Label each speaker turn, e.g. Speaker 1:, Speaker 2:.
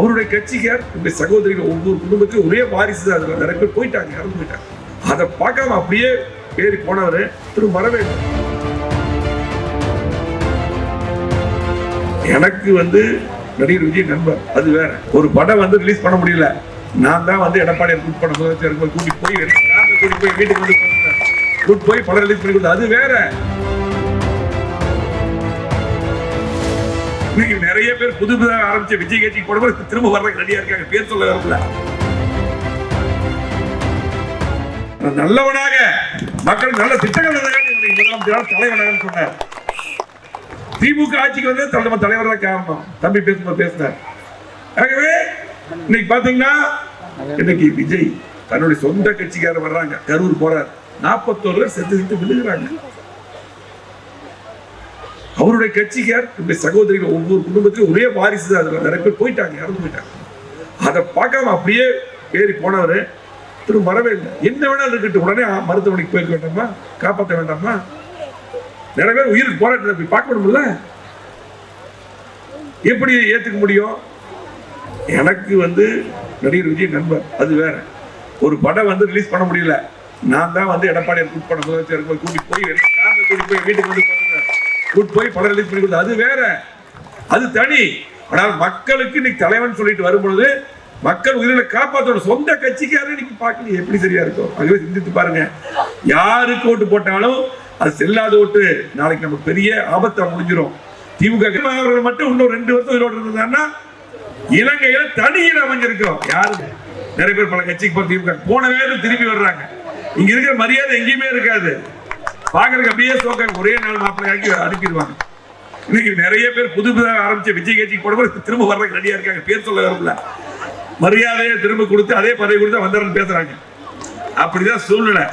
Speaker 1: அவருடைய கட்சிக்கார் இந்த சகோதரிகள் ஒவ்வொரு குடும்பத்தையும் ஒரே வாரிசு தான். அதுல நிறைய பேர் போயிட்டாங்க, இறந்து போயிட்டாங்க. அதை பார்க்காம அப்படியே ஏறி போனவர் திரும்ப வரவே இல்லை. எனக்கு நடிகர் விஜய் நண்பர், அது வேற. ஒரு படம் ரிலீஸ் பண்ண முடியல, நான் தான் எடப்பாடி கூட்டு பண்ண முதலமைச்சர் கூட்டிட்டு போய் வீட்டுக்கு கூட்டு போய் படம் ரிலீஸ் பண்ணி கொடுத்தா, அது வேற. இன்னைக்கு நிறைய பேர் புதுதாக ஆரம்பிச்ச விஜய் கட்சிக்கு போடும்போது திரும்ப வர்றதுக்கு ரெடியா இருக்காங்க, பேர் சொல்ல வரல. நல்லவனாக மக்கள் நல்ல திட்டங்கள் தலைவனாக சொன்னார். திமுக ஆட்சிக்கு தலைவர் தான் காரணம். தம்பி பேசும்போது பேசினார். ஆகவே இன்னைக்கு பாத்தீங்கன்னா இன்னைக்கு விஜய் தன்னுடைய சொந்த கட்சிக்காரர் வர்றாங்க, கரூர் போறார், 41 பேர் செத்து விழுகிறாங்க. அவருடைய கட்சிக்கார் இந்த சகோதரிகள் ஒவ்வொரு குடும்பத்தையும் ஒரே வாரிசு தான். அதுல நிறைய பேர் போயிட்டாங்க, இறந்து போயிட்டாங்க. அதை பார்க்காம அப்படியே ஏறி போனவர் திரும்ப வரவே இல்லை. என்ன வேணாலும் இருக்கட்டும், உடனே மருத்துவமனைக்கு போயிருக்க வேண்டாமா, காப்பாற்ற வேண்டாமா? நிறைய பேர் உயிருக்கு போராட்டத்தை போய் பார்க்க முடியல, எப்படி ஏத்துக்க முடியும்? எனக்கு நடிகர் விஜய் நண்பர், அது வேற. ஒரு படம் ரிலீஸ் பண்ண முடியல, நான் தான் எடப்பாடி கூட்டு பண்ண முதலமைச்சர் கூட்டிட்டு போய் வீட்டுக்கு கூட்டு போய் படம் ரிலீஸ் பண்ணி கொடுத்தா, அது வேற, அது தனி. ஆனால் மக்களுக்கு இன்னைக்கு தலைவன் சொல்லிட்டு வரும்பொழுது மக்கள் உயிரினை காப்பாற்ற சொந்த கட்சிக்காரர் இன்னைக்கு பார்க்கல, எப்படி சரியா இருக்கும்? ஆகவே சிந்தித்து பாருங்க. யாருக்கு ஓட்டு போட்டாலும் அது செல்லாத ஓட்டு, நாளைக்கு நமக்கு பெரிய ஆபத்தா முடிஞ்சிடும். திமுக அவர்கள் மட்டும் இன்னும் 2 வருஷம் உயிரோடு இருந்தாருன்னா இலங்கையில தனியில் அமைஞ்சிருக்கோம். யாரு நிறைய பேர் பல கட்சிக்கு போய் திமுக போன வேறு திரும்பி வர்றாங்க. இங்க இருக்கிற மரியாதை எங்கேயுமே இருக்காது. பாக்குறதுக்கு அப்படியே சோக்க ஒரே நாள் மாப்பிள்ளையாக்கி அனுப்பிடுவாங்க. இன்னைக்கு நிறைய பேர் புதுதாக ஆரம்பிச்ச விஜய் கட்சிக்கு போடும்போது திரும்ப வர்றதுக்கு ரெடியா இருக்காங்க, பேர் சொல்ல வரல. மரியாதையை திரும்ப கொடுத்து அதே பதவி கொடுத்து வந்தாருன்னு பேசுறாங்க. அப்படிதான் சூழ்நிலை.